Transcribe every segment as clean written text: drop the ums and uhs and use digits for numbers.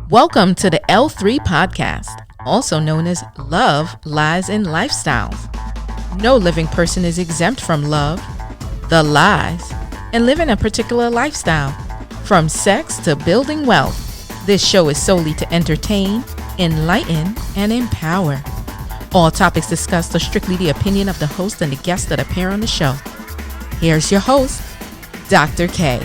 Welcome to the L3 podcast, also known as Love, Lies, and Lifestyles. No living person is exempt from love, the lies, and living a particular lifestyle. From sex to building wealth, this show is solely to entertain, enlighten, and empower. All topics discussed are strictly the opinion of the host and the guests that appear on the show. Here's your host, Dr. K.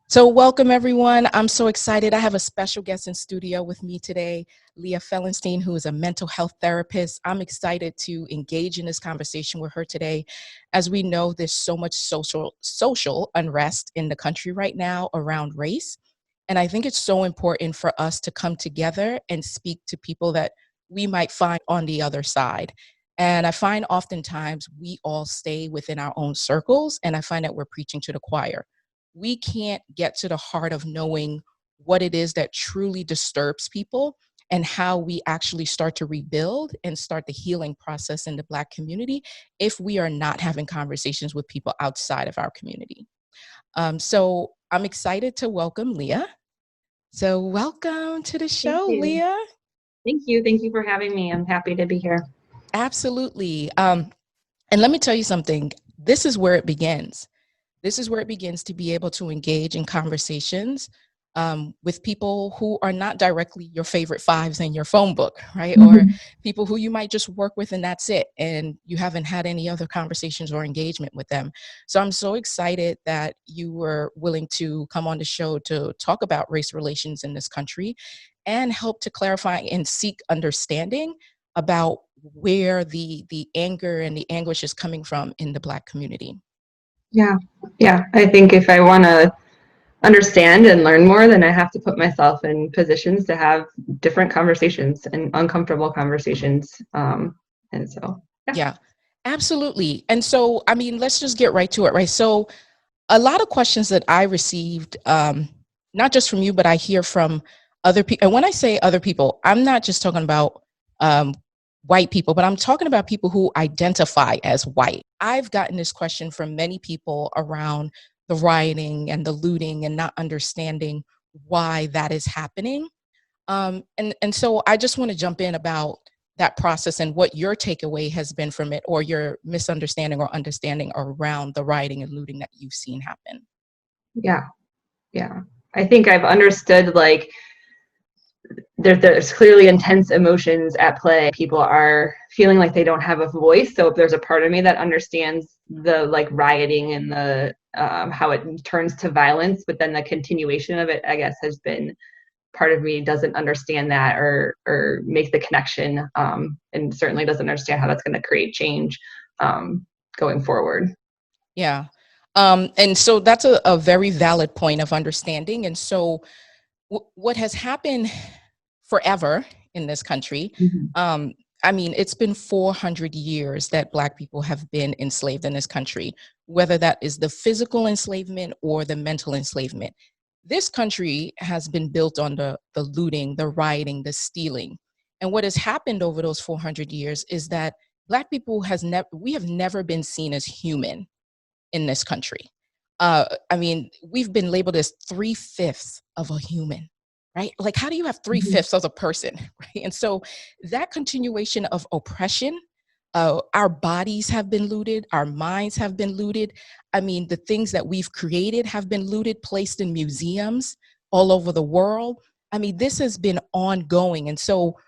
So welcome, everyone. I'm so excited. I have a special guest in studio with me today, Leah Fellenstein, who is a mental health therapist. I'm excited to engage in this conversation with her today. As we know, there's so much social unrest in the country right now around race. And I think it's so important for us to come together and speak to people that we might find on the other side. And I find oftentimes we all stay within our own circles, and I find that we're preaching to the choir. We can't get to the heart of knowing what it is that truly disturbs people and how we actually start to rebuild and start the healing process in the Black community if we are not having conversations with people outside of our community. So I'm excited to welcome Leah. So welcome to the show, Leah. Thank you. Thank you for having me. I'm happy to be here. Absolutely. And let me tell you something. This is where it begins. This is where it begins to be able to engage in conversations with people who are not directly your favorite fives in your phone book, right? Mm-hmm. Or people who you might just work with and that's it. And you haven't had any other conversations or engagement with them. So I'm so excited that you were willing to come on the show to talk about race relations in this country and help to clarify and seek understanding about where the anger and the anguish is coming from in the Black community. Yeah. I think if I want to understand and learn more, then I have to put myself in positions to have different conversations and uncomfortable conversations. Yeah, absolutely. And so, I mean, let's just get right to it, right? So a lot of questions that I received, not just from you, but I hear from other people. And when I say other people, I'm not just talking about white people, but I'm talking about people who identify as white. I've gotten this question from many people around the rioting and the looting and not understanding why that is happening. And so I just want to jump in about that process and what your takeaway has been from it, or your misunderstanding or understanding around the rioting and looting that you've seen happen. Yeah. I think I've understood, like, there's clearly intense emotions at play. People are feeling like they don't have a voice. So if there's a part of me that understands the rioting and the how it turns to violence, but then the continuation of it, I guess, has been part of me doesn't understand that or make the connection, and certainly doesn't understand how that's going to create change going forward. Yeah. And so that's a very valid point of understanding. And so what has happened forever in this country, Mm-hmm. I mean, it's been 400 years that Black people have been enslaved in this country, whether that is the physical enslavement or the mental enslavement. This country has been built on the looting, the rioting, the stealing. And what has happened over those 400 years is that Black people we have never been seen as human in this country. I mean, we've been labeled as 3/5 of a human, right? Like, how do you have 3/5 of a person, right? And so that continuation of oppression, our bodies have been looted, our minds have been looted. I mean, the things that we've created have been looted, placed in museums all over the world. I mean, this has been ongoing. And so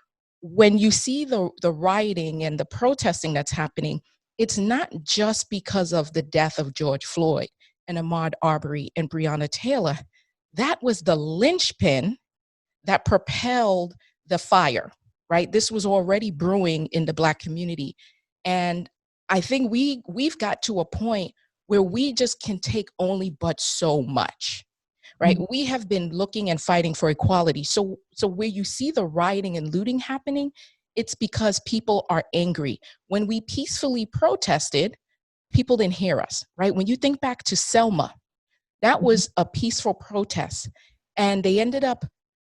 when you see the rioting and the protesting that's happening, it's not just because of the death of George Floyd and Ahmaud Arbery and Breonna Taylor. That was the linchpin that propelled the fire, right? This was already brewing in the Black community. And I think we've got to a point where we just can take only but so much, right? We have been looking and fighting for equality. So where you see the rioting and looting happening, it's because people are angry. When we peacefully protested, people didn't hear us, right? When you think back to Selma, that was a peaceful protest. And they ended up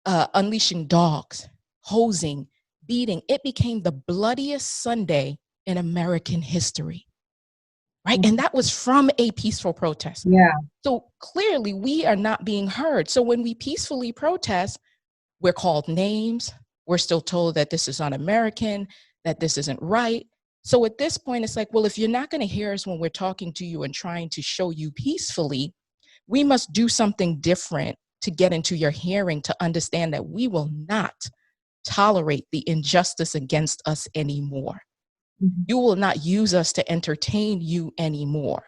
unleashing dogs, hosing, beating. It became the bloodiest Sunday in American history, right? And that was from a peaceful protest. Yeah. So clearly we are not being heard. So when we peacefully protest, we're called names. We're still told that this is un-American, that this isn't right. So at this point, it's like, well, if you're not going to hear us when we're talking to you and trying to show you peacefully, we must do something different to get into your hearing, to understand that we will not tolerate the injustice against us anymore. You will not use us to entertain you anymore.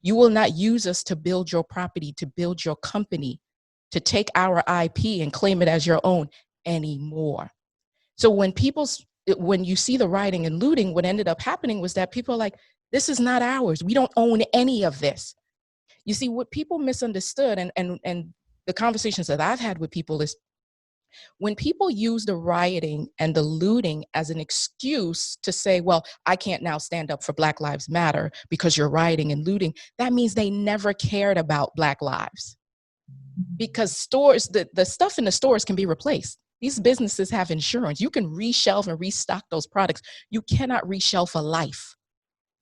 You will not use us to build your property, to build your company, to take our IP and claim it as your own anymore. So when you see the rioting and looting, what ended up happening was that people are like, this is not ours. We don't own any of this. You see, what people misunderstood, and the conversations that I've had with people is, when people use the rioting and the looting as an excuse to say, well, I can't now stand up for Black Lives Matter because you're rioting and looting, that means they never cared about Black lives. Because stores, the stuff in the stores can be replaced. These businesses have insurance. You can reshelf and restock those products. You cannot reshelf a life.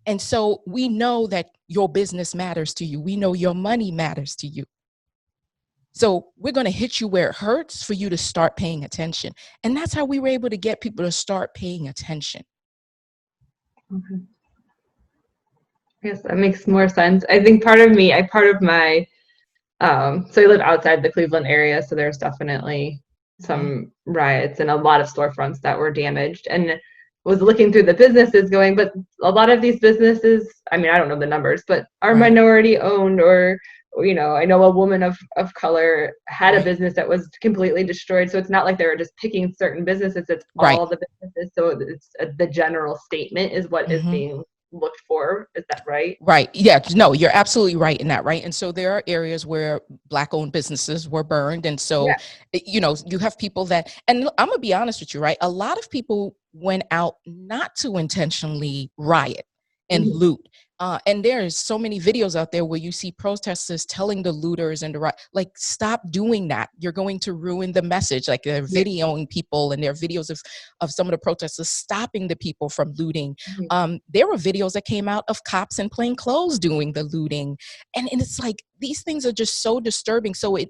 And so we know that your business matters to you. We know your money matters to you. So we're going to hit you where it hurts for you to start paying attention. And that's how we were able to get people to start paying attention. Okay. Yes, that makes more sense. I think part of my, so I live outside the Cleveland area, so there's definitely some riots and a lot of storefronts that were damaged, and was looking through the businesses going, but a lot of these businesses, I mean, I don't know the numbers, but are Right. minority owned, or, you know, I know a woman of color had a business that was completely destroyed. So it's not like they were just picking certain businesses, it's all the businesses. So it's the general statement is what is being looked for. Is that right? Right. Yeah. No, you're absolutely right in that. Right. And so there are areas where Black owned businesses were burned. And so, you know, you have people that, and I'm going to be honest with you, right? A lot of people went out not to intentionally riot and loot. And there's so many videos out there where you see protesters telling the looters and like, stop doing that. You're going to ruin the message. Like they're videoing people, and there are videos of some of the protesters stopping the people from looting. There were videos that came out of cops in plain clothes doing the looting. And it's like, these things are just so disturbing. So it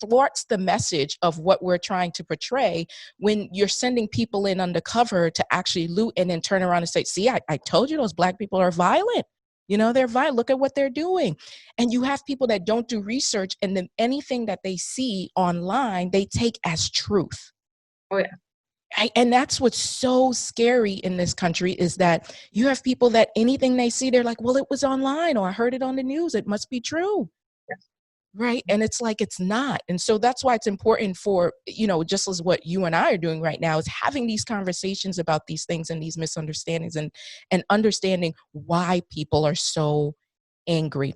thwarts the message of what we're trying to portray when you're sending people in undercover to actually loot and then turn around and say, see, I told you those Black people are violent. You know, they're violent. Look at what they're doing. And you have people that don't do research, and then anything that they see online, they take as truth. Oh, yeah. And that's what's so scary in this country, is that you have people that anything they see, they're like, well, it was online, or I heard it on the news, it must be true. Right. And it's like, it's not. And so that's why it's important for, you know, just as what you and I are doing right now, is having these conversations about these things and these misunderstandings, and understanding why people are so angry.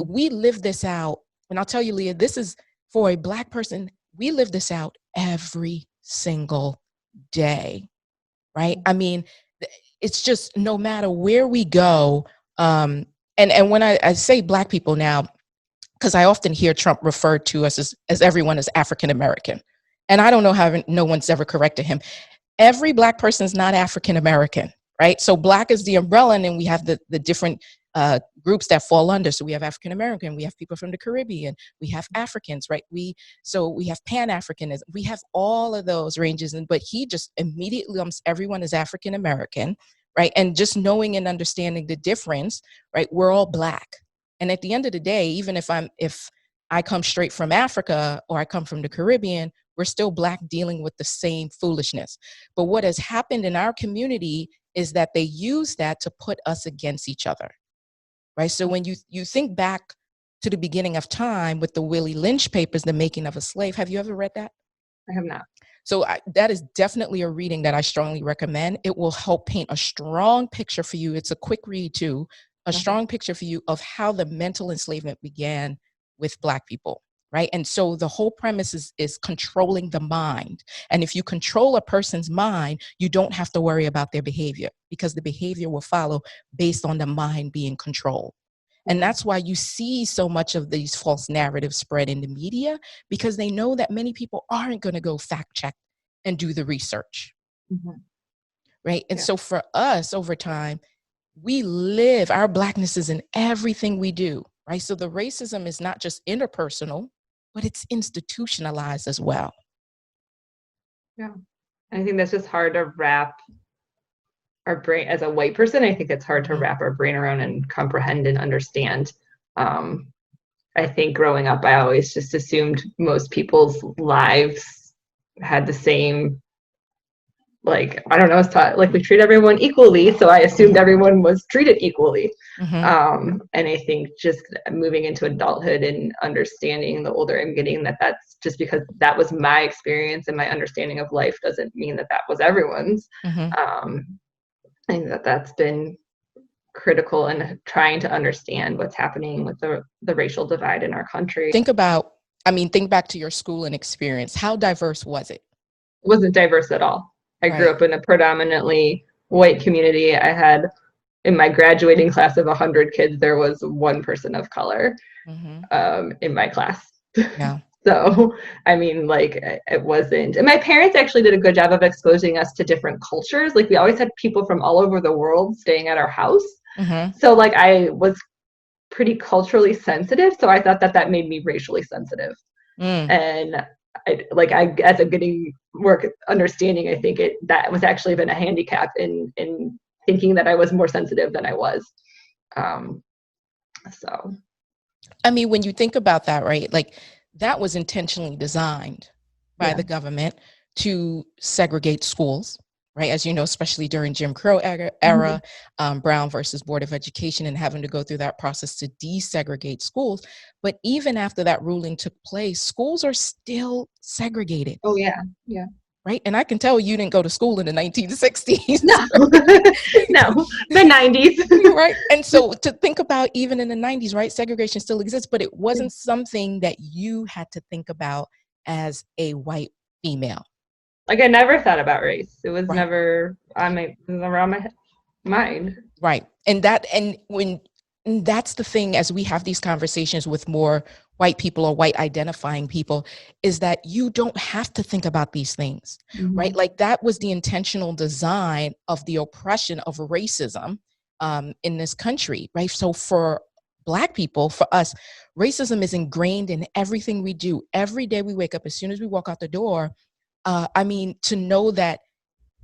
We live this out. And I'll tell you, Leah, this is, for a Black person, we live this out every single day. Right. I mean, it's just, no matter where we go. And when I say Black people now, because I often hear Trump referred to us as everyone as African American. And I don't know how no one's ever corrected him. Every Black person is not African American, right? So Black is the umbrella, and then we have the different groups that fall under. So we have African American, we have people from the Caribbean, we have Africans, right? We have Pan-Africanism, we have all of those ranges. But he just immediately lumps everyone as African American, right? And just knowing and understanding the difference, right? We're all Black. And at the end of the day, even if I come straight from Africa, or I come from the Caribbean, we're still Black, dealing with the same foolishness. But what has happened in our community is that they use that to put us against each other, right? So when you think back to the beginning of time with the Willie Lynch papers, The Making of a Slave, have you ever read that? I have not. So that is definitely a reading that I strongly recommend. It will help paint a strong picture for you. It's a quick read too. A strong picture for you of how the mental enslavement began with Black people, right? And so the whole premise is controlling the mind. And if you control a person's mind, you don't have to worry about their behavior, because the behavior will follow based on the mind being controlled. And that's why you see so much of these false narratives spread in the media, because they know that many people aren't going to go fact check and do the research, right? And so for us over time, We live, our Blackness is in everything we do, right? So the racism is not just interpersonal, but it's institutionalized as well. Yeah. I think that's just hard to wrap our brain as a white person. I think it's hard to wrap our brain around and comprehend and understand. I think growing up, I always just assumed most people's lives had the same, like, I don't know, it's taught like we treat everyone equally. So I assumed everyone was treated equally. And I think just moving into adulthood and understanding the older I'm getting that that's just because that was my experience and my understanding of life doesn't mean that that was everyone's. I think that that's been critical in trying to understand what's happening with the racial divide in our country. Think back to your schooling experience. How diverse was it? It wasn't diverse at all. I grew up in a predominantly white community. I had, in my graduating class of 100 kids, there was one person of color in my class. Yeah. So, I mean, like, it wasn't. And my parents actually did a good job of exposing us to different cultures. Like, we always had people from all over the world staying at our house. So, like, I was pretty culturally sensitive. So I thought that that made me racially sensitive. And as I'm getting more understanding, I think that was actually been a handicap in thinking that I was more sensitive than I was. So, I mean, when you think about that, right? Like, that was intentionally designed by the government to segregate schools, right? As you know, especially during Jim Crow era, Brown versus Board of Education, and having to go through that process to desegregate schools. But even after that ruling took place, schools are still segregated. Oh, yeah. Yeah. Right. And I can tell you didn't go to school in the 1960s. No, no, the 90s. Right. And so to think about even in the 90s, right, segregation still exists, but it wasn't something that you had to think about as a white female. Like, I never thought about race. It was never around my mind. Right. And that's the thing, as we have these conversations with more white people or white identifying people, is that you don't have to think about these things, right? Like, that was the intentional design of the oppression of racism in this country, right? So for Black people, for us, racism is ingrained in everything we do. Every day we wake up, as soon as we walk out the door, to know that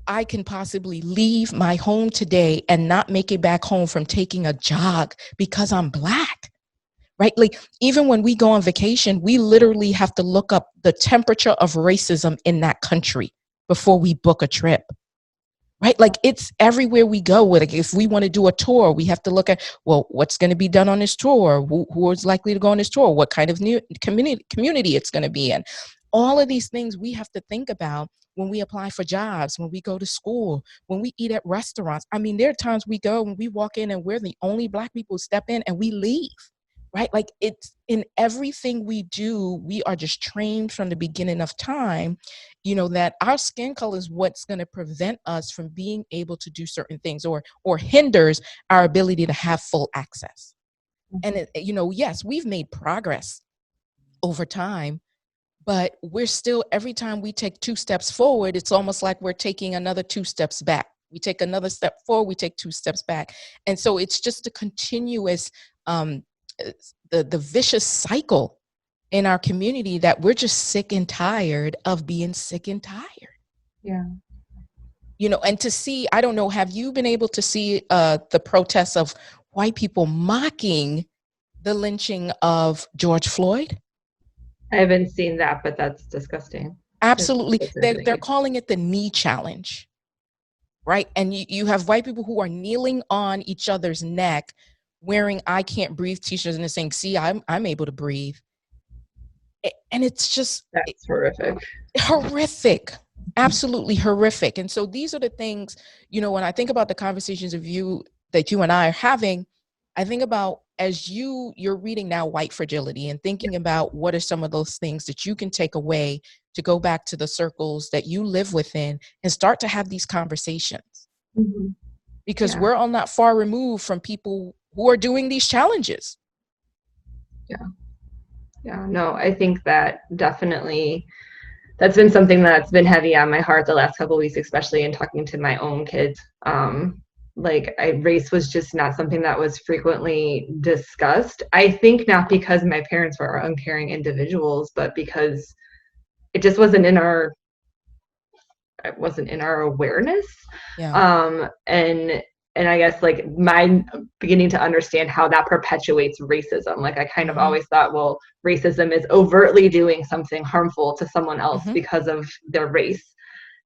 I can possibly leave my home today and not make it back home from taking a jog because I'm Black, right? Like, even when we go on vacation, we literally have to look up the temperature of racism in that country before we book a trip, right? Like, it's everywhere we go. Like, if we want to do a tour, we have to look at, well, what's going to be done on this tour? Who is likely to go on this tour? What kind of new community it's going to be in? All of these things we have to think about when we apply for jobs, when we go to school, when we eat at restaurants. I mean, there are times we go and we walk in and we're the only Black people who step in and we leave, right? Like, it's in everything we do. We are just trained from the beginning of time, that our skin color is what's going to prevent us from being able to do certain things or hinders our ability to have full access. And, yes, we've made progress over time, but we're still, every time we take 2 steps forward, it's almost like we're taking another 2 steps back. We take another step forward, we take 2 steps back. And so it's just a continuous, the vicious cycle in our community that we're just sick and tired of being sick and tired. Yeah. And to see, I don't know, have you been able to see the protests of white people mocking the lynching of George Floyd? I haven't seen that, but that's disgusting. Absolutely. They're calling it the knee challenge, right? And you have white people who are kneeling on each other's neck, wearing "I can't breathe" t-shirts and they're saying, "See, I'm able to breathe." And it's just, that's horrific. Horrific. Absolutely horrific. And so these are the things, when I think about the conversations that you and I are having, I think about, as you're reading now White Fragility and thinking about what are some of those things that you can take away to go back to the circles that you live within and start to have these conversations. Because we're all not far removed from people who are doing these challenges. Yeah, no, I think that definitely, that's been something that's been heavy on my heart the last couple of weeks, especially in talking to my own kids. race was just not something that was frequently discussed. I think not because my parents were uncaring individuals, but because it just wasn't in our awareness. Yeah. And I guess like my beginning to understand how that perpetuates racism. Like I kind of always thought, well, racism is overtly doing something harmful to someone else because of their race.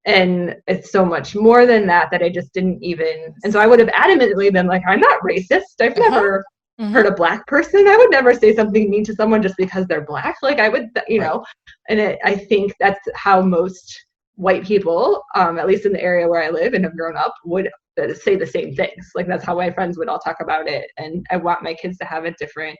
And it's so much more than that I just didn't even. And so I would have adamantly been like, I'm not racist. I've never hurt a Black person. I would never say something mean to someone just because they're Black. Like I would, know, and I think that's how most white people, at least in the area where I live and have grown up, would say the same things. Like that's how my friends would all talk about it. And I want my kids to have a different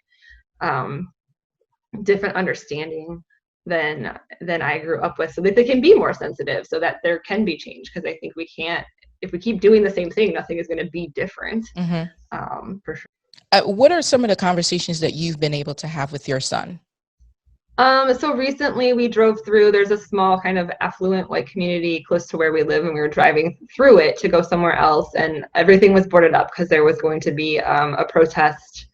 understanding than I grew up with, so that they can be more sensitive, so that there can be change. Because I think we can't, if we keep doing the same thing, nothing is going to be different. For sure. What are some of the conversations that you've been able to have with your son? So recently we drove through, there's a small kind of affluent white community close to where we live, and we were driving through it to go somewhere else, and everything was boarded up because there was going to be a protest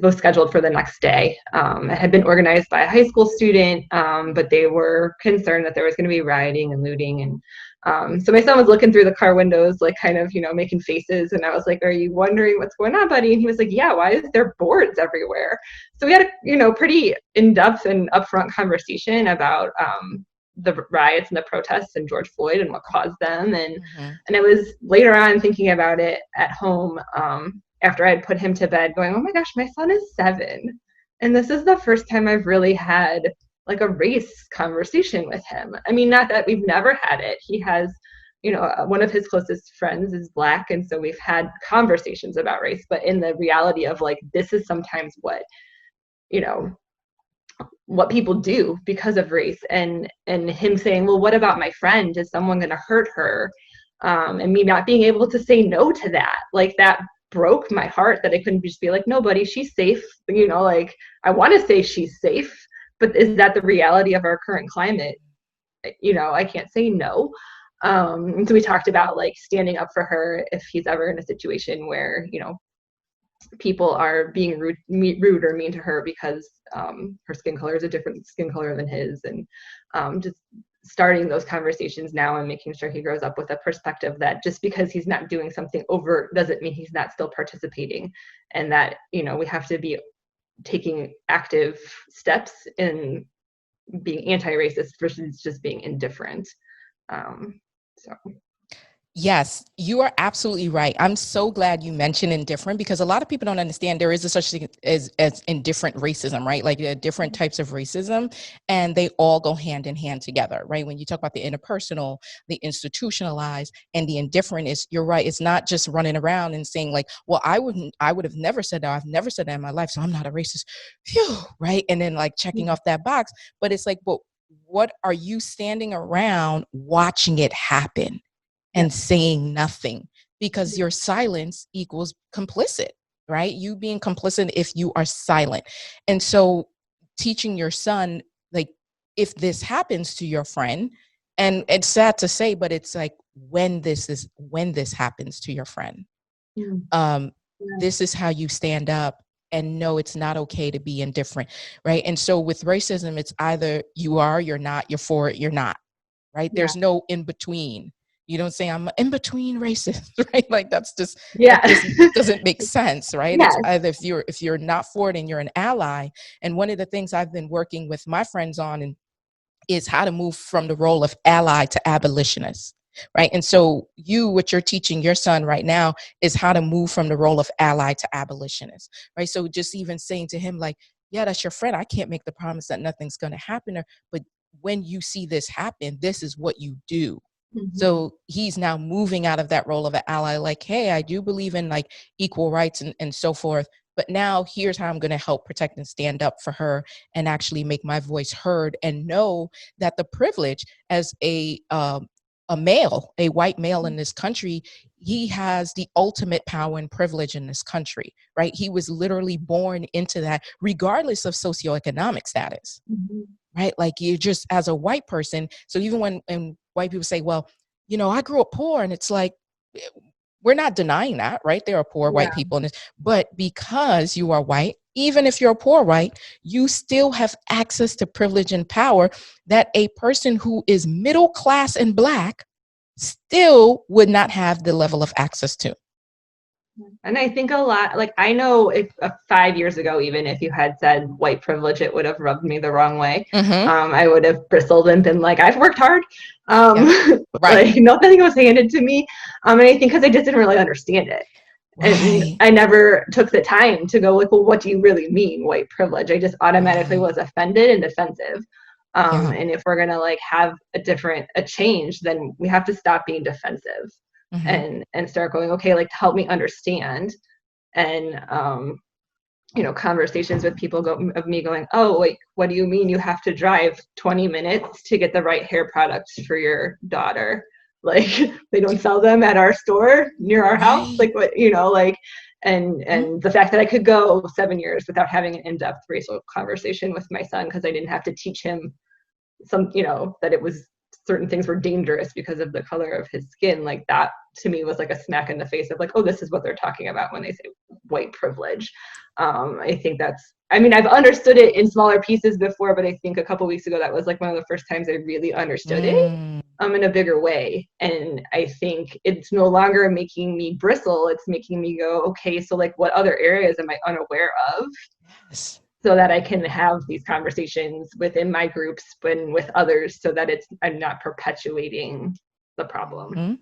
was scheduled for the next day. It had been organized by a high school student, but they were concerned that there was going to be rioting and looting. And so my son was looking through the car windows, like kind of, making faces. And I was like, are you wondering what's going on, buddy? And he was like, yeah, why is there boards everywhere? So we had a, pretty in-depth and upfront conversation about the riots and the protests and George Floyd and what caused them. And it was later on thinking about it at home, after I had put him to bed, going, oh my gosh, my son is 7. And this is the first time I've really had like a race conversation with him. I mean, not that we've never had it. He has, one of his closest friends is Black. And so we've had conversations about race, but in the reality of like, this is sometimes what people do because of race. And him saying, well, what about my friend? Is someone going to hurt her? And me not being able to say no to that. Like that broke my heart, that I couldn't just be like, nobody, she's safe. Like I want to say she's safe, but is that the reality of our current climate? I can't say no. So we talked about like standing up for her if he's ever in a situation where, people are being rude or mean to her because her skin color is a different skin color than his. And just starting those conversations now and making sure he grows up with a perspective that just because he's not doing something overt doesn't mean he's not still participating, and that we have to be taking active steps in being anti-racist versus just being indifferent. So Yes, you are absolutely right. I'm so glad you mentioned indifferent, because a lot of people don't understand there is a such thing as indifferent racism, right? Like there are different types of racism, and they all go hand in hand together, right? When you talk about the interpersonal, the institutionalized, and the indifferent, is, you're right. It's not just running around and saying like, well, I would have never said that. I've never said that in my life, so I'm not a racist. Phew, right? And then like checking off that box. But it's like, well, what are you standing around watching it happen and saying nothing? Because your silence equals complicit, right? You being complicit if you are silent. And so teaching your son, like, if this happens to your friend, and it's sad to say, but it's like, when this happens to your friend, this is how you stand up and know it's not okay to be indifferent, right? And so with racism, it's either you are, you're not, you're for it, you're not, right? There's no in between. You don't say I'm in between racist, right? Like that just doesn't make sense, right? It's either if you're not for it and you're an ally. And one of the things I've been working with my friends on is how to move from the role of ally to abolitionist, right? And so what you're teaching your son right now is how to move from the role of ally to abolitionist, right? So just even saying to him like, yeah, that's your friend. I can't make the promise that nothing's going to happen, but when you see this happen, this is what you do. So he's now moving out of that role of an ally, like, hey, I do believe in like equal rights and so forth, but now here's how I'm going to help protect and stand up for her and actually make my voice heard, and know that the privilege as a male, a white male in this country, he has the ultimate power and privilege in this country, right? He was literally born into that, regardless of socioeconomic status. Right? Like you just as a white person. So even when white people say, well, I grew up poor, and it's like, We're not denying that, right? There are poor white people in this, but because you are white, even if you're poor white, you still have access to privilege and power that a person who is middle class and Black still would not have the level of access to. And I think a lot, like, I know if 5 years ago, even if you had said white privilege, it would have rubbed me the wrong way. I would have bristled and been like, I've worked hard. Right. Like, nothing was handed to me. And I think because I just didn't really understand it. And I never took the time to go like, well, what do you really mean, white privilege? I just automatically was offended and defensive. And if we're gonna like have a change, then we have to stop being defensive and start going, okay, like, to help me understand. And conversations with people of me going, oh, like, what do you mean you have to drive 20 minutes to get the right hair products for your daughter? Like, they don't sell them at our store near our house. Like, what, like, and the fact that I could go 7 years without having an in-depth racial conversation with my son because I didn't have to teach him that it was certain things were dangerous because of the color of his skin. Like, that to me was like a smack in the face of like, oh, this is what they're talking about when they say white privilege. I think I've understood it in smaller pieces before, but I think a couple weeks ago, that was like one of the first times I really understood it in a bigger way. And I think it's no longer making me bristle. It's making me go, okay, so like, what other areas am I unaware of? Yes. So that I can have these conversations within my groups and with others so that I'm not perpetuating the problem.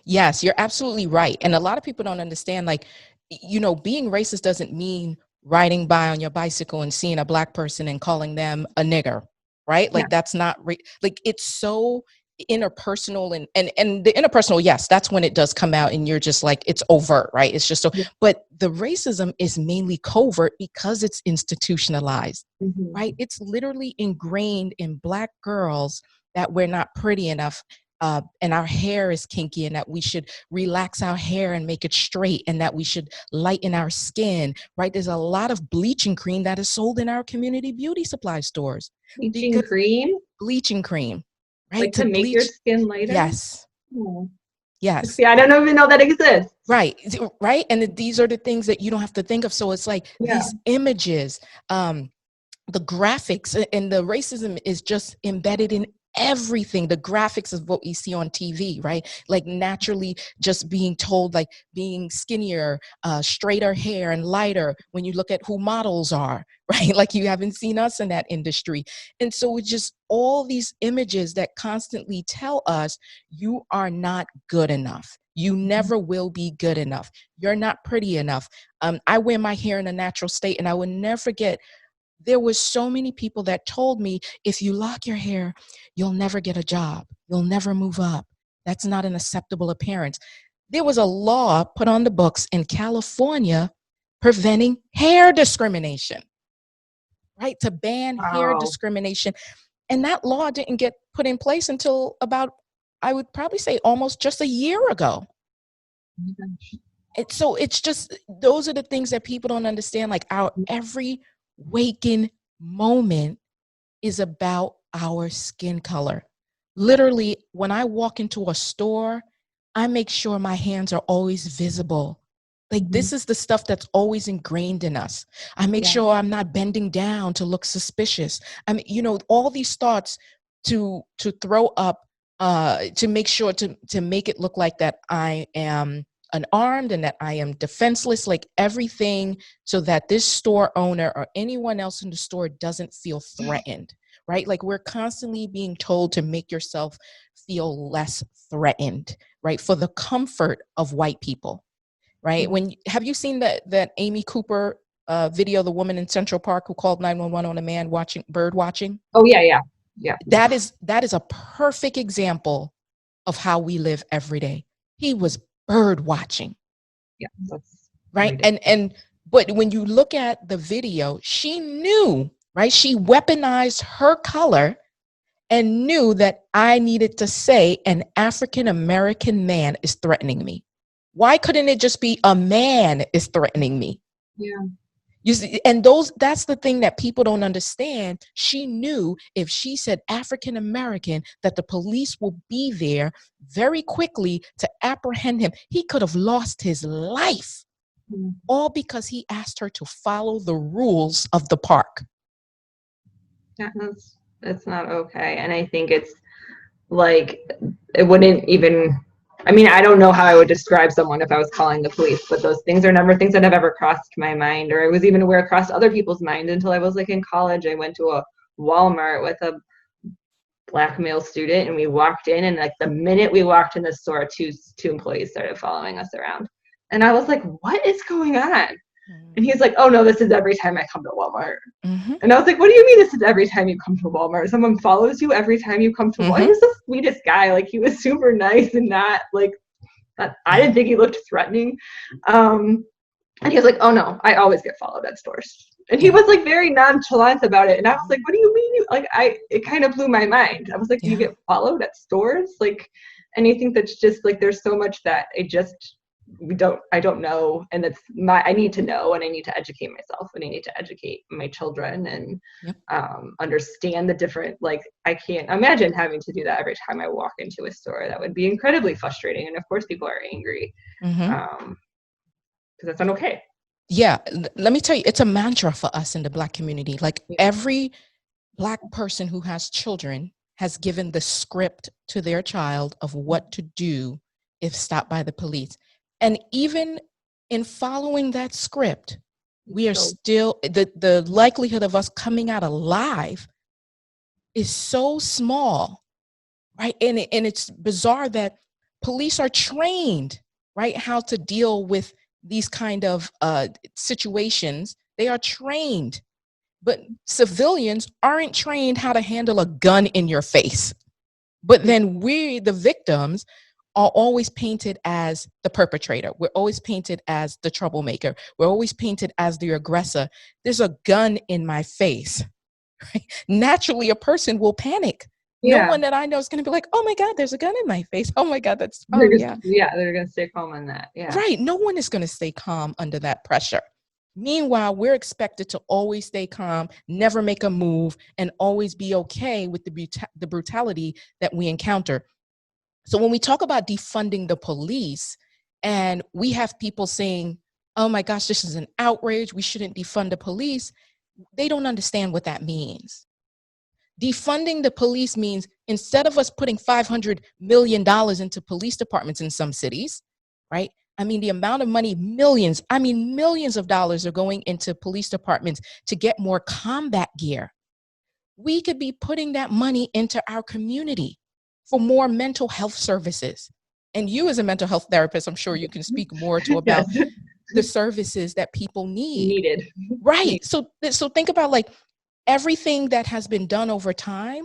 Yes, you're absolutely right. And a lot of people don't understand, like, being racist doesn't mean riding by on your bicycle and seeing a Black person and calling them a nigger, right? Like, that's not, like, it's so interpersonal and the interpersonal, yes, that's when it does come out and you're just like, it's overt, right? It's just so, but the racism is mainly covert because it's institutionalized, right? It's literally ingrained in Black girls that we're not pretty enough. And our hair is kinky and that we should relax our hair and make it straight and that we should lighten our skin, right? There's a lot of bleaching cream that is sold in our community beauty supply stores. Bleaching cream? Bleaching cream, right? Like to make your skin lighter? Yes. Yes. See, I don't even know that exists. Right. Right. And these are the things that you don't have to think of. So it's like these images, the graphics, and the racism is just embedded in everything. The graphics of what we see on TV, right? Like, naturally just being told, like, being skinnier, straighter hair and lighter when you look at who models are, right? Like, you haven't seen us in that industry. And so it's just all these images that constantly tell us you are not good enough. You never will be good enough. You're not pretty enough. I wear my hair in a natural state, and I will never forget, there was so many people that told me, if you lock your hair, you'll never get a job. You'll never move up. That's not an acceptable appearance. There was a law put on the books in California preventing hair discrimination, right? To ban hair discrimination. And that law didn't get put in place until about, I would probably say, almost just a year ago. So it's just, those are the things that people don't understand. Like, our every waking moment is about our skin color. Literally, when I walk into a store, I make sure my hands are always visible. Like, this is the stuff that's always ingrained in us. I make sure I'm not bending down to look suspicious. I mean, all these thoughts to throw up, to make sure to make it look like that I am unarmed and that I am defenseless, like everything, so that this store owner or anyone else in the store doesn't feel threatened, right? Like, we're constantly being told to make yourself feel less threatened, right? For the comfort of white people, right? Have you seen that Amy Cooper video, the woman in Central Park who called 911 on a man bird watching? Oh, yeah. That is a perfect example of how we live every day. He was bird watching. Yeah. Right. But when you look at the video, she knew, right? She weaponized her color and knew that I needed to say an African-American man is threatening me. Why couldn't it just be a man is threatening me? Yeah. You see, and that's the thing that people don't understand. She knew if she said African American, that the police will be there very quickly to apprehend him. He could have lost his life, all because he asked her to follow the rules of the park. Yeah, that's not okay. And I think it's like, it wouldn't even, I mean, I don't know how I would describe someone if I was calling the police, but those things are never things that have ever crossed my mind, or I was even aware crossed other people's mind until I was like in college. I went to a Walmart with a Black male student, and we walked in, and like the minute we walked in the store, two employees started following us around. And I was like, what is going on? And he's like, oh no, this is every time I come to Walmart. Mm-hmm. And I was like, what do you mean this is every time you come to Walmart? Someone follows you every time you come to Walmart? He was the sweetest guy. Like, he was super nice and not like, I didn't think he looked threatening. And he was like, oh no, I always get followed at stores. And he was like very nonchalant about it. And I was like, what do you mean? Like, it kind of blew my mind. I was like, you get followed at stores? Like, and I think that's just like, there's so much that I don't know, and I need to know, and I need to educate myself, and I need to educate my children, and understand the different, like, I can't imagine having to do that every time I walk into a store. That would be incredibly frustrating, and of course people are angry, because that's not okay. Yeah, let me tell you, it's a mantra for us in the Black community. Like, every Black person who has children has given the script to their child of what to do if stopped by the police. And even in following that script, we are still, the likelihood of us coming out alive is so small, right? And it's bizarre that police are trained, right, how to deal with these kind of situations. They are trained, but civilians aren't trained how to handle a gun in your face. But then we, the victims, are always painted as the perpetrator. We're always painted as the troublemaker. We're always painted as the aggressor. There's a gun in my face. Right? Naturally, a person will panic. No one that I know is going to be like, oh my God, there's a gun in my face. Oh my God, that's, they're going to stay calm on that. Yeah. Right. No one is going to stay calm under that pressure. Meanwhile, we're expected to always stay calm, never make a move, and always be okay with the brutality that we encounter. So when we talk about defunding the police, and we have people saying, oh my gosh, this is an outrage, we shouldn't defund the police, they don't understand what that means. Defunding the police means, instead of us putting $500 million into police departments in some cities, right? I mean, the amount of money, millions of dollars are going into police departments to get more combat gear. We could be putting that money into our community for more mental health services. And you, as a mental health therapist, I'm sure you can speak more to about the services that people needed. Right. So think about, like, everything that has been done over time.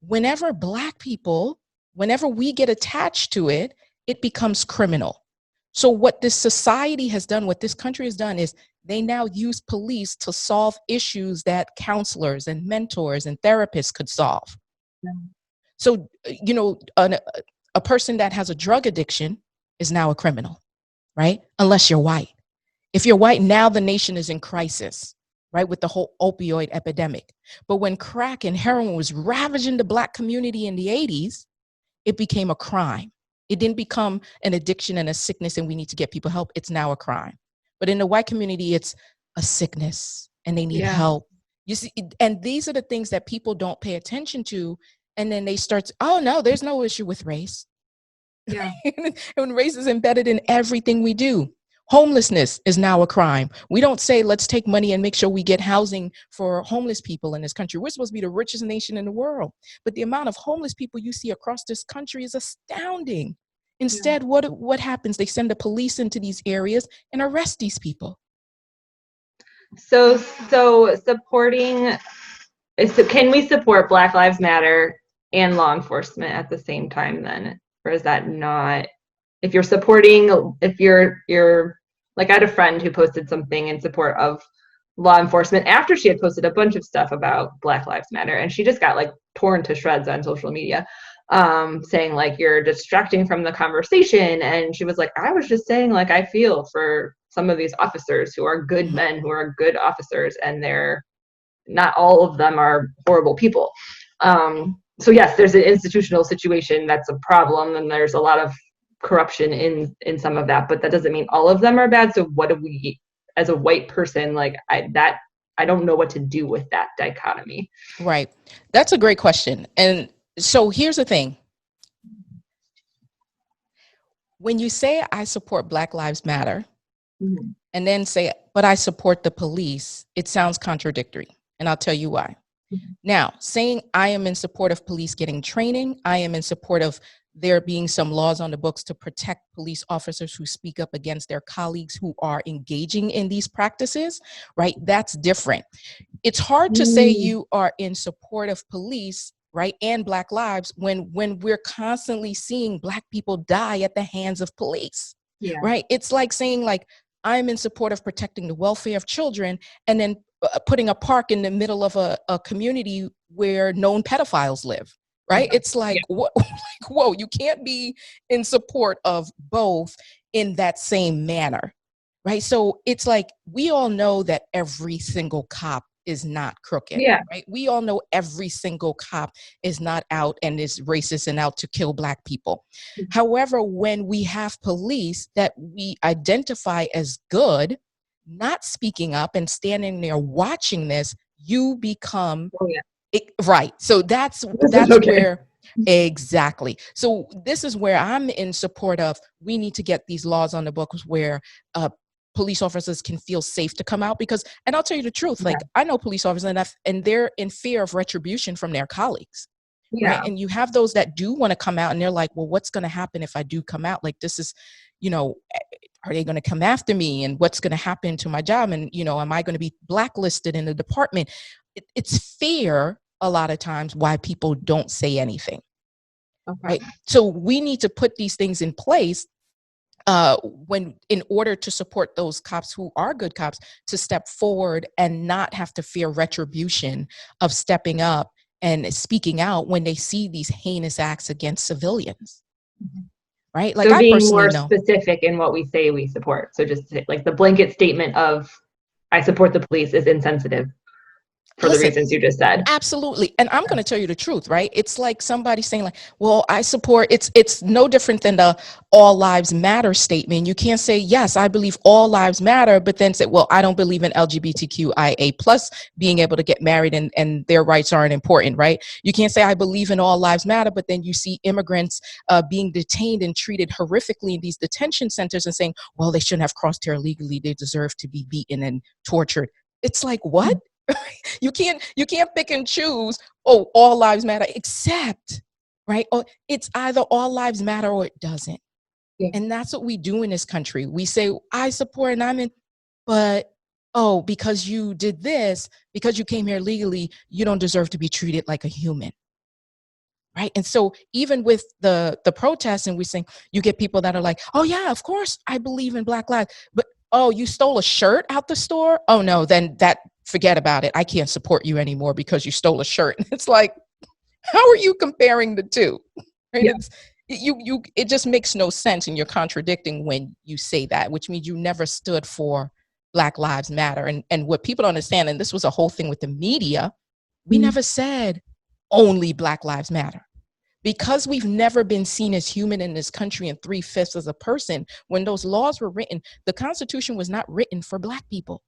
Whenever Black people, whenever we get attached to it, it becomes criminal. So what this society has done, what this country has done, is they now use police to solve issues that counselors and mentors and therapists could solve. Yeah. So, you know, a person that has a drug addiction is now a criminal, right? Unless you're white. If you're white, now the nation is in crisis, right? With the whole opioid epidemic. But when crack and heroin was ravaging the Black community in the 80s, it became a crime. It didn't become an addiction and a sickness and we need to get people help. It's now a crime. But in the white community, it's a sickness and they need help. You see, and these are the things that people don't pay attention to. And then they start, oh no, there's no issue with race. Yeah. And race is embedded in everything we do. Homelessness is now a crime. We don't say, let's take money and make sure we get housing for homeless people in this country. We're supposed to be the richest nation in the world. But the amount of homeless people you see across this country is astounding. Instead, what happens? They send the police into these areas and arrest these people. So supporting, can we support Black Lives Matter and law enforcement at the same time then? Or is that not, if you're supporting, if you're like, I had a friend who posted something in support of law enforcement after she had posted a bunch of stuff about Black Lives Matter, and she just got like torn to shreds on social media, saying like, you're distracting from the conversation. And she was like, I was just saying, like, I feel for some of these officers who are good men, who are good officers, and they're not all of them are horrible people. So yes, there's an institutional situation that's a problem, and there's a lot of corruption in some of that, but that doesn't mean all of them are bad. So what do we, as a white person, like I don't know what to do with that dichotomy. Right. That's a great question. And so here's the thing. When you say I support Black Lives Matter, mm-hmm. and then say, but I support the police, it sounds contradictory. And I'll tell you why. Mm-hmm. Now, saying I am in support of police getting training, I am in support of there being some laws on the books to protect police officers who speak up against their colleagues who are engaging in these practices, right? That's different. It's hard to say you are in support of police, right, and Black lives when we're constantly seeing Black people die at the hands of police, right? It's like saying, like, I'm in support of protecting the welfare of children and then putting a park in the middle of a community where known pedophiles live, right? It's like, what, like, whoa, you can't be in support of both in that same manner, right? So it's like, we all know that every single cop is not crooked, right? We all know every single cop is not out and is racist and out to kill Black people. Mm-hmm. However, when we have police that we identify as good, not speaking up and standing there watching this, you become right. So that's where exactly. So this is where I'm in support of, we need to get these laws on the books where police officers can feel safe to come out, because, and I'll tell you the truth, like, I know police officers and they're in fear of retribution from their colleagues. Right. And you have those that do want to come out and they're like, well, what's going to happen if I do come out? Like, this is, you know, are they going to come after me? And what's going to happen to my job? And, you know, am I going to be blacklisted in the department? It's fear a lot of times why people don't say anything. Okay. Right. So we need to put these things in place when, in order to support those cops who are good cops, to step forward and not have to fear retribution of stepping up and speaking out when they see these heinous acts against civilians. Mm-hmm. Right? Like, so I being more specific in what we say we support. So just like the blanket statement of I support the police is insensitive for the reasons you just said. Absolutely. And I'm going to tell you the truth, right? It's like somebody saying, like, well, I support, it's no different than the all lives matter statement. You can't say, yes, I believe all lives matter, but then say, well, I don't believe in LGBTQIA plus being able to get married and their rights aren't important, right? You can't say I believe in all lives matter, but then you see immigrants being detained and treated horrifically in these detention centers and saying, well, they shouldn't have crossed here illegally. They deserve to be beaten and tortured. It's like, what? You can't pick and choose, oh, all lives matter, except, right? Or it's either all lives matter or it doesn't. Yeah. And that's what we do in this country. We say, I support and I'm in, but, oh, because you did this, because you came here legally, you don't deserve to be treated like a human. Right. And so even with the protests, and we're saying, you get people that are like, oh, yeah, of course, I believe in Black lives. But, oh, you stole a shirt out the store? Oh, no, then forget about it. I can't support you anymore because you stole a shirt. It's like, how are you comparing the two? Right? Yeah. It just makes no sense, and you're contradicting when you say that, which means you never stood for Black Lives Matter. And what people don't understand, and this was a whole thing with the media, we never said only Black Lives Matter. Because we've never been seen as human in this country and 3/5 as a person, when those laws were written, the Constitution was not written for Black people.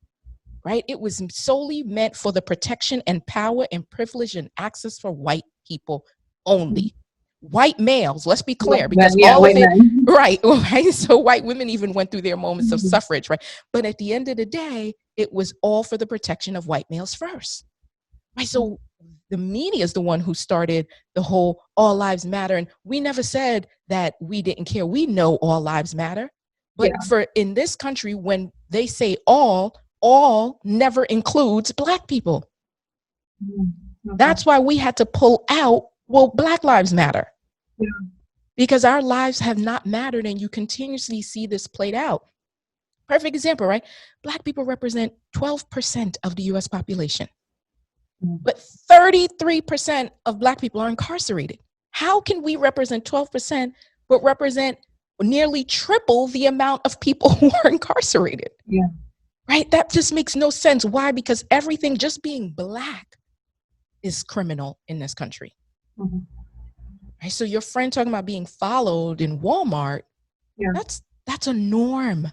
Right? It was solely meant for the protection and power and privilege and access for white people only. White males, let's be clear, because all of it, right? So white women even went through their moments of suffrage, right? But at the end of the day, it was all for the protection of white males first. Right? So the media is the one who started the whole all lives matter. And we never said that we didn't care. We know all lives matter. But for in this country, when they say all never includes Black people. Okay. That's why we had to pull out, well, Black Lives Matter. Yeah. Because our lives have not mattered, and you continuously see this played out. Perfect example, right? Black people represent 12% of the US population, but 33% of Black people are incarcerated. How can we represent 12% but represent nearly triple the amount of people who are incarcerated. Yeah. Right? That just makes no sense. Why? Because everything, just being Black, is criminal in this country. Mm-hmm. Right? So your friend talking about being followed in Walmart, Yeah. that's a norm.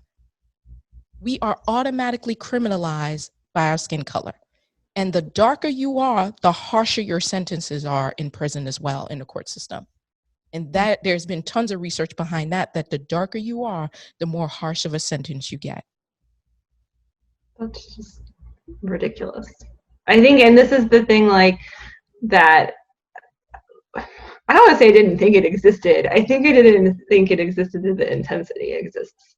We are automatically criminalized by our skin color. And the darker you are, the harsher your sentences are in prison as well, in the court system. And that there's been tons of research behind that the darker you are, the more harsh of a sentence you get. That's just ridiculous. I think, and this is the thing, like, that I don't want to say I didn't think it existed. I think I didn't think it existed to the intensity it exists.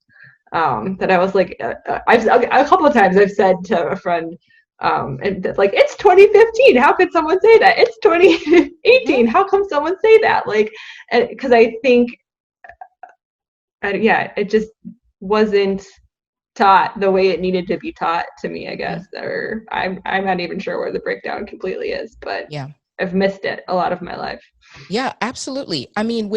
That I was like, a couple of times I've said to a friend, and like, it's 2015. How could someone say that? It's 2018. How come someone say that? Like, because I think, yeah, it just wasn't taught the way it needed to be taught to me, I guess. Or I'm not even sure where the breakdown completely is, but Yeah. I've missed it a lot of my life. Yeah, absolutely. I mean,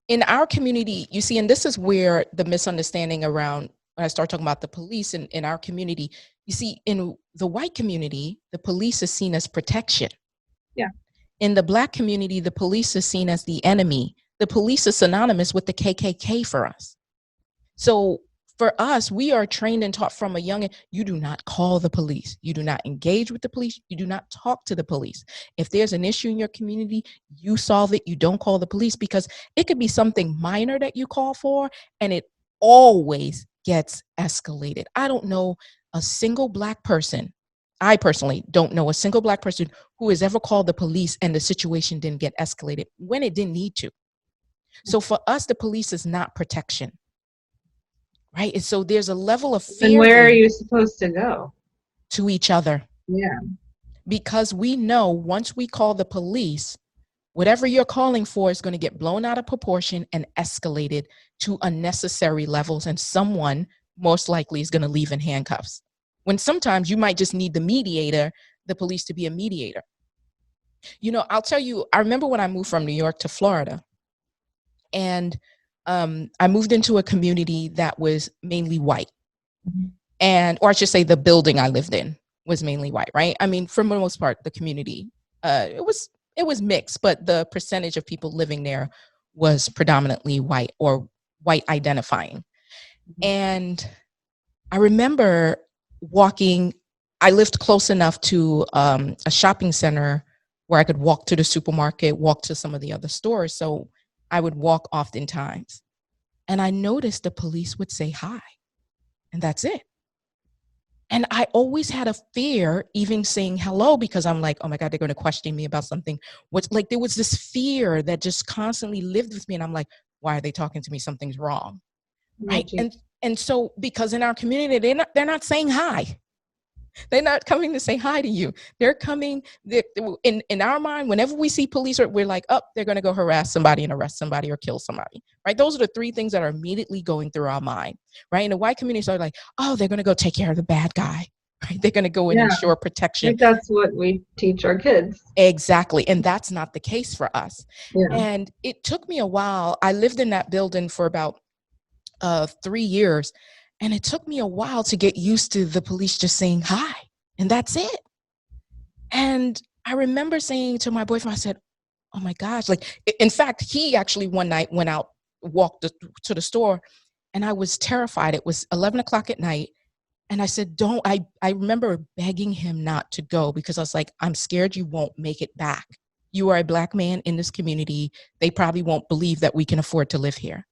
in our community, you see, and this is where the misunderstanding around, when I start talking about the police in our community, you see, in the white community, the police is seen as protection. Yeah. In the Black community, the police is seen as the enemy. The police is synonymous with the KKK for us. So for us, we are trained and taught from a young age, you do not call the police. You do not engage with the police. You do not talk to the police. If there's an issue in your community, you solve it. You don't call the police, because it could be something minor that you call for, and it always gets escalated. I don't know a single Black person. I personally don't know a single Black person who has ever called the police and the situation didn't get escalated when it didn't need to. So for us, the police is not protection. Right. And so there's a level of fear. And where are you supposed to go? To each other. Yeah. Because we know once we call the police, whatever you're calling for is going to get blown out of proportion and escalated to unnecessary levels. And someone most likely is going to leave in handcuffs. When sometimes you might just need the police to be a mediator. You know, I'll tell you, I remember when I moved from New York to Florida, and I moved into a community that was mainly white. Or I should say the building I lived in was mainly white, right? I mean, for the most part, the community, it was mixed, but the percentage of people living there was predominantly white or white identifying. And I remember I lived close enough to a shopping center where I could walk to the supermarket, walk to some of the other stores. So I would walk oftentimes. And I noticed the police would say hi, and that's it. And I always had a fear even saying hello, because I'm like, oh my God, they're going to question me about something. There was this fear that just constantly lived with me. And I'm like, why are they talking to me? Something's wrong. Right. And so, because in our community, they're not saying hi. They're not coming to say hi to you. They're coming in our mind. Whenever we see police, we're like, oh, they're going to go harass somebody and arrest somebody or kill somebody. Right. Those are the three things that are immediately going through our mind. Right. And the white community are like, oh, they're going to go take care of the bad guy. Right. They're going to go and ensure protection. I think that's what we teach our kids. Exactly. And that's not the case for us. Yeah. And it took me a while. I lived in that building for about 3 years. And it took me a while to get used to the police just saying hi, and that's it. And I remember saying to my boyfriend, I said, oh my gosh, like, in fact, he actually one night went out, walked to the store, and I was terrified. It was 11 o'clock at night. And I said, I remember begging him not to go, because I was like, I'm scared you won't make it back. You are a Black man in this community. They probably won't believe that we can afford to live here.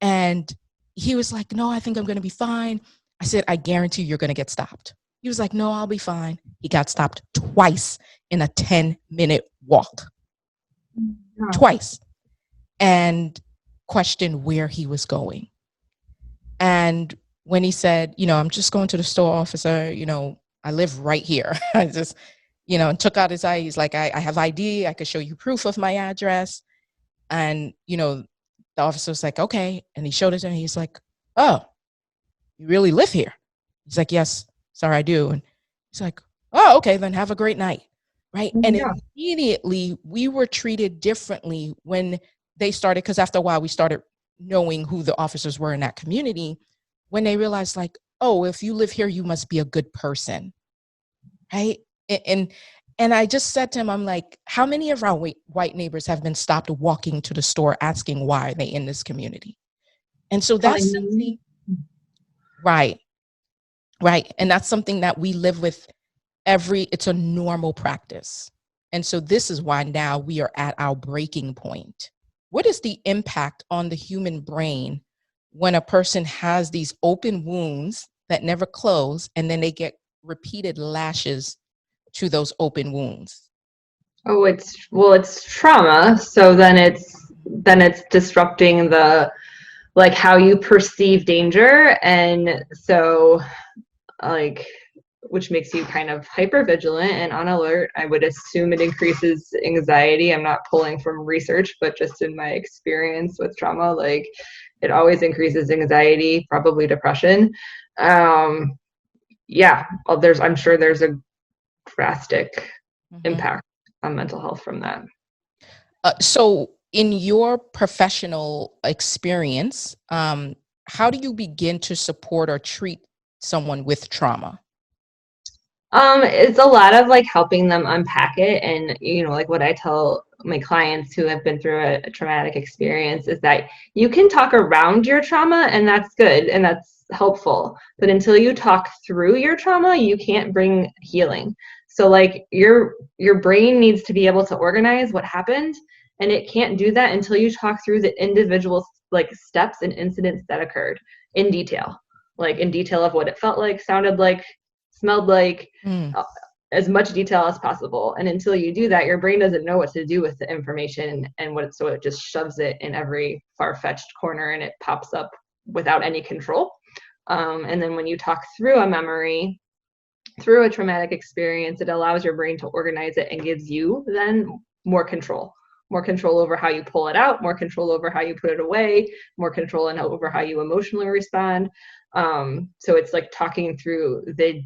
And he was like, no, I think I'm going to be fine. I said, I guarantee you're going to get stopped. He was like, no, I'll be fine. He got stopped twice in a 10-minute walk. Twice. And questioned where he was going. And when he said, I'm just going to the store, officer, I live right here. I just, and took out his ID. He's like, I have ID. I could show you proof of my address. And, the officer was like, okay. And he showed it to me. He's like, oh, you really live here? He's like, yes, sir, I do. And he's like, oh, okay, then have a great night. Right. And immediately we were treated differently when they started, because after a while we started knowing who the officers were in that community, when they realized like, oh, if you live here, you must be a good person, right? And I just said to him, I'm like, how many of our white neighbors have been stopped walking to the store asking why are they in this community? And so that's Telling them. something, right, right. And that's something that we live with it's a normal practice. And so this is why now we are at our breaking point. What is the impact on the human brain when a person has these open wounds that never close and then they get repeated lashes to those open wounds? Oh, it's trauma. So then it's disrupting the like how you perceive danger, and so like which makes you kind of hyper vigilant and on alert. I would assume it increases anxiety. I'm not pulling from research, but just in my experience with trauma, like it always increases anxiety, probably depression. Yeah, I'm sure there's a drastic impact on mental health from that. So in your professional experience, how do you begin to support or treat someone with trauma? It's a lot of like helping them unpack it. And, like what I tell my clients who have been through a traumatic experience is that you can talk around your trauma, and that's good and that's helpful. But until you talk through your trauma, you can't bring healing. So like your brain needs to be able to organize what happened, and it can't do that until you talk through the individual like steps and incidents that occurred in detail, like in detail of what it felt like, sounded like, smelled like, as much detail as possible. And until you do that, your brain doesn't know what to do with the information, so it just shoves it in every far-fetched corner and it pops up without any control. And then when you talk through a memory, through a traumatic experience, it allows your brain to organize it and gives you then more control over how you pull it out, more control over how you put it away, more control over how you emotionally respond. So it's like talking through the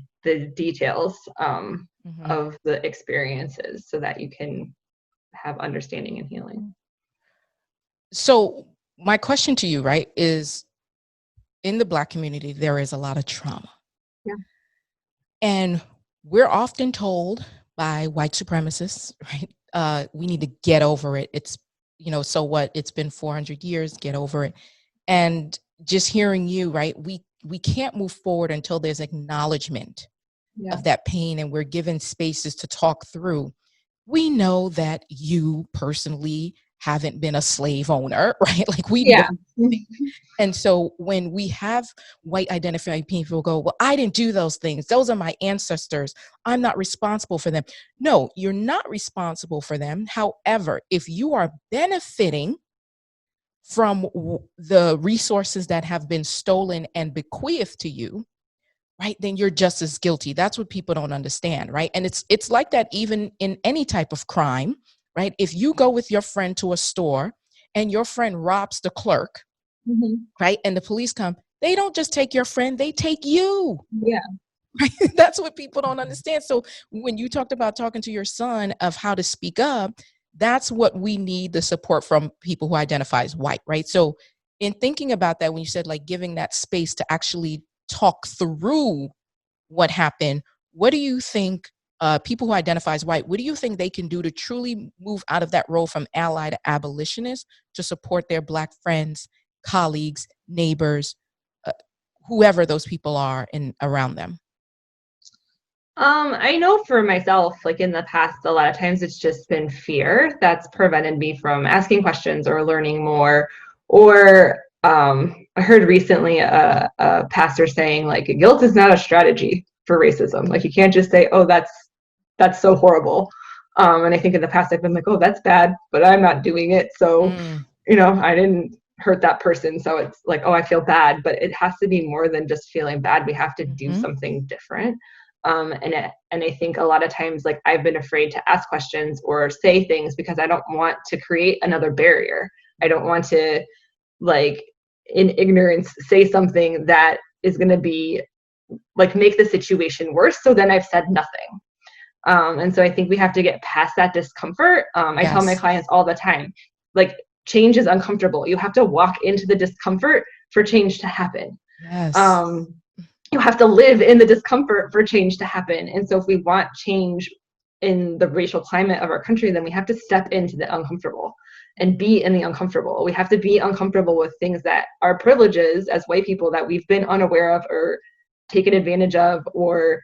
details of the experiences so that you can have understanding and healing. So my question to you, right, is in the Black community, there is a lot of trauma. Yeah. And we're often told by white supremacists, right, we need to get over it. It's, so what? It's been 400 years, get over it. And just hearing you, right, we can't move forward until there's acknowledgement of that pain and we're given spaces to talk through. We know that you personally haven't been a slave owner, right? Like we know. And so when we have white identified people go, well, I didn't do those things. Those are my ancestors. I'm not responsible for them. No, you're not responsible for them. However, if you are benefiting from the resources that have been stolen and bequeathed to you, right, then you're just as guilty. That's what people don't understand, right? And it's like that even in any type of crime, right? If you go with your friend to a store and your friend robs the clerk, right, and the police come, they don't just take your friend, they take you. Yeah. Right? That's what people don't understand. So when you talked about talking to your son of how to speak up, that's what we need the support from people who identify as white, right? So in thinking about that, when you said like giving that space to actually talk through what happened, what do you think people who identify as white, what do you think they can do to truly move out of that role from ally to abolitionist to support their Black friends, colleagues, neighbors, whoever those people are in around them? I know for myself, like in the past, a lot of times it's just been fear that's prevented me from asking questions or learning more. Or I heard recently a pastor saying like guilt is not a strategy for racism. Like you can't just say, oh, that's so horrible. And I think in the past I've been like, oh, that's bad, but I'm not doing it. So, I didn't hurt that person. So it's like, oh, I feel bad, but it has to be more than just feeling bad. We have to do something different. And I think a lot of times, like I've been afraid to ask questions or say things because I don't want to create another barrier. I don't want to, like, in ignorance, say something that is going to be like make the situation worse. So then I've said nothing. And so I think we have to get past that discomfort. I tell my clients all the time, like change is uncomfortable. You have to walk into the discomfort for change to happen. Yes. You have to live in the discomfort for change to happen. And so if we want change in the racial climate of our country, then we have to step into the uncomfortable and be in the uncomfortable. We have to be uncomfortable with things that are privileges as white people that we've been unaware of or taken advantage of, or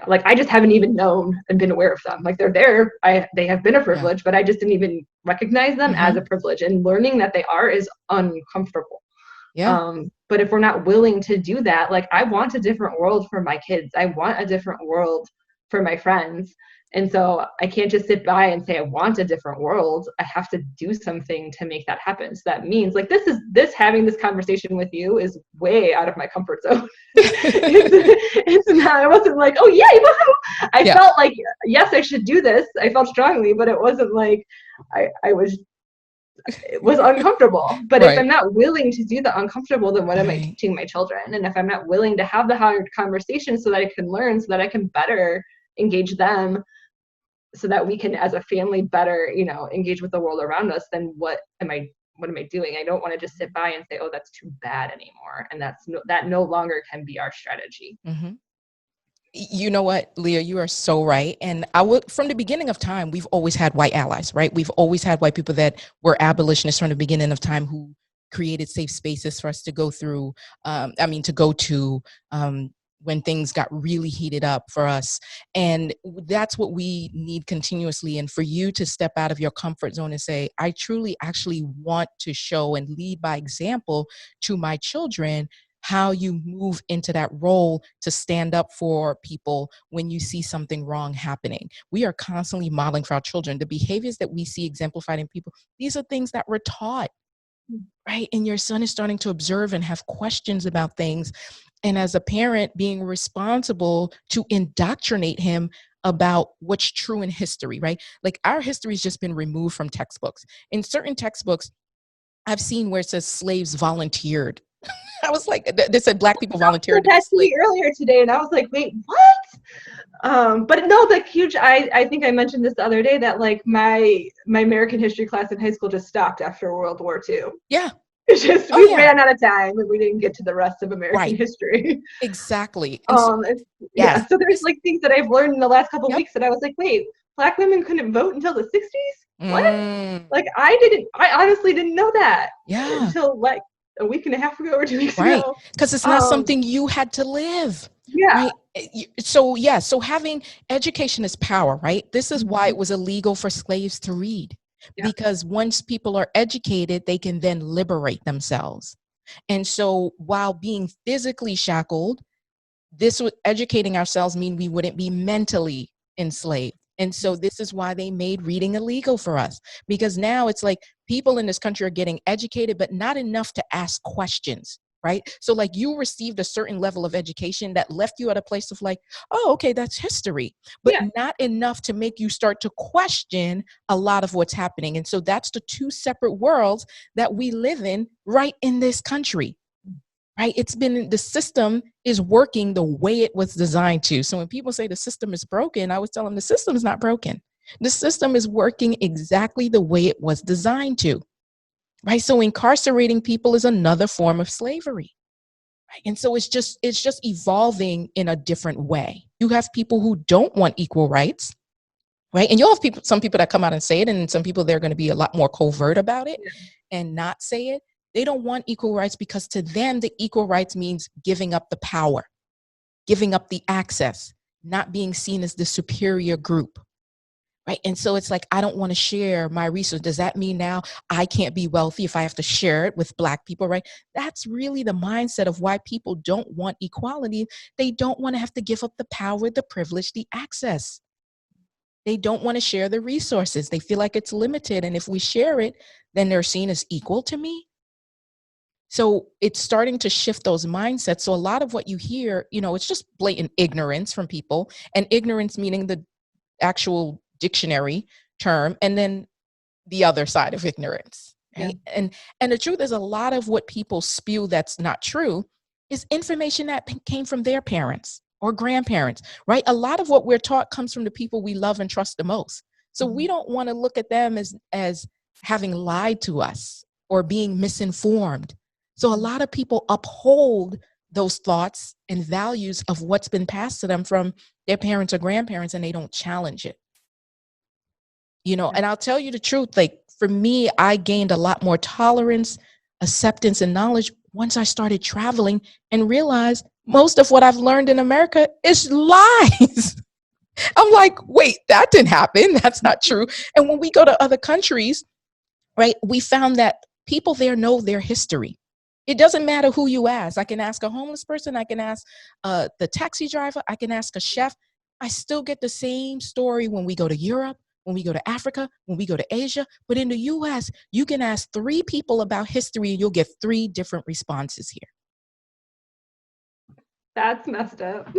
like I just haven't even known and been aware of them. Like they're there, they have been a privilege, but I just didn't even recognize them as a privilege. And learning that they are is uncomfortable. But if we're not willing to do that, like I want a different world for my kids. I want a different world for my friends. And so I can't just sit by and say I want a different world. I have to do something to make that happen. So that means like having this conversation with you is way out of my comfort zone. it's not, I wasn't like, oh yay, woohoo. I felt like, yes, I should do this. I felt strongly, but it wasn't like it was uncomfortable. But if I'm not willing to do the uncomfortable, then what am I teaching my children? And if I'm not willing to have the hard conversation so that I can learn, so that I can better engage them, so that we can as a family better, engage with the world around us, then what am I doing? I don't want to just sit by and say, oh, that's too bad anymore. And that no longer can be our strategy. You know what, Leah, you are so right. And from the beginning of time, we've always had white allies, right? We've always had white people that were abolitionists from the beginning of time who created safe spaces for us to go through, to go to when things got really heated up for us. And that's what we need continuously. And for you to step out of your comfort zone and say, I truly actually want to show and lead by example to my children how you move into that role to stand up for people when you see something wrong happening. We are constantly modeling for our children. The behaviors that we see exemplified in people, these are things that we're taught, right? And your son is starting to observe and have questions about things. And as a parent, being responsible to indoctrinate him about what's true in history, right? Like our history has just been removed from textbooks. In certain textbooks, I've seen where it says slaves volunteered. I was like, they said Black people volunteered to be slaves earlier today, and I was like, wait, what? But no, like huge. I think I mentioned this the other day that like my American history class in high school just stopped after World War II. Yeah. It's just we ran out of time and we didn't get to the rest of American history. Exactly. So there's like things that I've learned in the last couple of weeks that I was like, wait, Black women couldn't vote until the 60s? What? Like I honestly didn't know that. Yeah. Until like a week and a half ago or 2 weeks ago. Because it's not something you had to live. Yeah. Right? So having education is power, right? This is why it was illegal for slaves to read. Because once people are educated, they can then liberate themselves. And so while being physically shackled, this would educating ourselves mean we wouldn't be mentally enslaved. And so this is why they made reading illegal for us, because now it's like people in this country are getting educated, but not enough to ask questions, right? So like you received a certain level of education that left you at a place of like, oh, okay, that's history, but not enough to make you start to question a lot of what's happening. And so that's the two separate worlds that we live in right in this country. Right? The system is working the way it was designed to. So when people say the system is broken, I would tell them the system is not broken. The system is working exactly the way it was designed to. Right? So incarcerating people is another form of slavery. Right? And so it's just evolving in a different way. You have people who don't want equal rights. Right? And you'll have some people that come out and say it, and some people they're going to be a lot more covert about it and not say it. They don't want equal rights because to them, the equal rights means giving up the power, giving up the access, not being seen as the superior group, right? And so it's like, I don't want to share my resources. Does that mean now I can't be wealthy if I have to share it with Black people, right? That's really the mindset of why people don't want equality. They don't want to have to give up the power, the privilege, the access. They don't want to share the resources. They feel like it's limited. And if we share it, then they're seen as equal to me. So it's starting to shift those mindsets. So a lot of what you hear, it's just blatant ignorance from people, and ignorance meaning the actual dictionary term, and then the other side of ignorance. Right? And the truth is a lot of what people spew that's not true is information that came from their parents or grandparents, right? A lot of what we're taught comes from the people we love and trust the most. So we don't want to look at them as having lied to us or being misinformed. So a lot of people uphold those thoughts and values of what's been passed to them from their parents or grandparents, and they don't challenge it. And I'll tell you the truth, like for me, I gained a lot more tolerance, acceptance, and knowledge once I started traveling and realized most of what I've learned in America is lies. I'm like, wait, that didn't happen. That's not true. And when we go to other countries, right, we found that people there know their history. It doesn't matter who you ask. I can ask a homeless person. I can ask the taxi driver. I can ask a chef. I still get the same story when we go to Europe, when we go to Africa, when we go to Asia. But in the US, you can ask 3 people about history and you'll get 3 different responses here. That's messed up.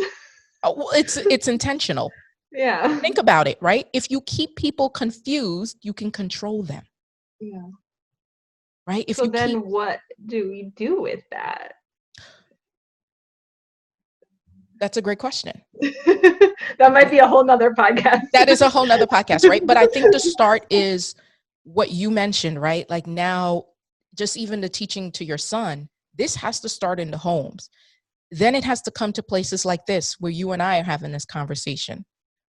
Oh, well, it's intentional. Yeah. Think about it, right? If you keep people confused, you can control them. Yeah. Right? If so you then keep what do we do with that? That's a great question. That might be a whole nother podcast. That is a whole nother podcast, right? But I think the start is what you mentioned, right? Like now, just even the teaching to your son, this has to start in the homes. Then it has to come to places like this, where you and I are having this conversation,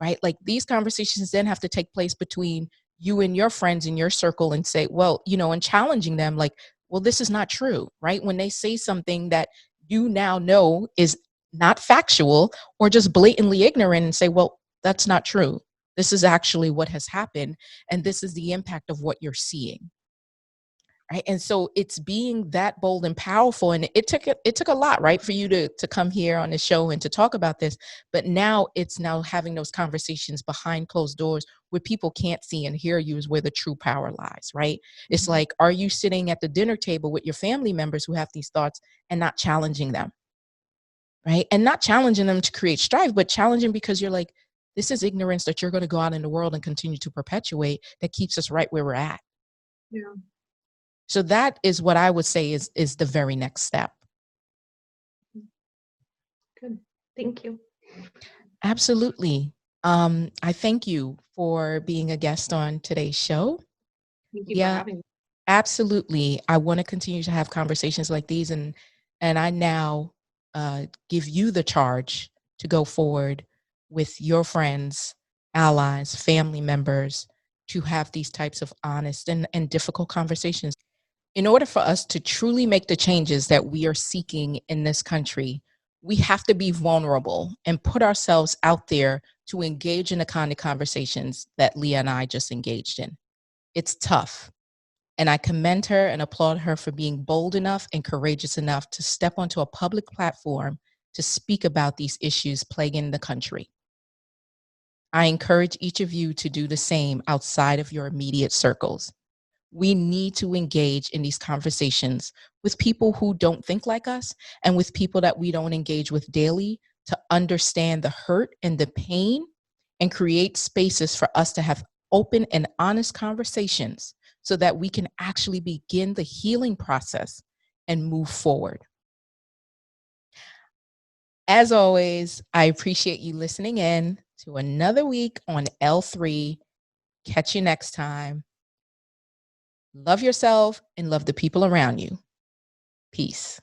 right? Like these conversations then have to take place between you and your friends in your circle and say, well, and challenging them like, well, this is not true, right? When they say something that you now know is not factual or just blatantly ignorant and say, well, that's not true. This is actually what has happened. And this is the impact of what you're seeing. Right. And so it's being that bold and powerful. And it took a lot, right, for you to come here on the show and to talk about this. But now it's having those conversations behind closed doors where people can't see and hear you is where the true power lies, right? It's like, are you sitting at the dinner table with your family members who have these thoughts and not challenging them? Right. And not challenging them to create strife, but challenging because you're like, this is ignorance that you're going to go out in the world and continue to perpetuate that keeps us right where we're at. Yeah. So that is what I would say is the very next step. Good. Thank you. Absolutely. I thank you for being a guest on today's show. Thank you for having me. Absolutely. I want to continue to have conversations like these, and I now give you the charge to go forward with your friends, allies, family members to have these types of honest and difficult conversations. In order for us to truly make the changes that we are seeking in this country, we have to be vulnerable and put ourselves out there to engage in the kind of conversations that Leah and I just engaged in. It's tough. And I commend her and applaud her for being bold enough and courageous enough to step onto a public platform to speak about these issues plaguing the country. I encourage each of you to do the same outside of your immediate circles. We need to engage in these conversations with people who don't think like us and with people that we don't engage with daily to understand the hurt and the pain and create spaces for us to have open and honest conversations so that we can actually begin the healing process and move forward. As always, I appreciate you listening in to another week on L3. Catch you next time. Love yourself and love the people around you. Peace.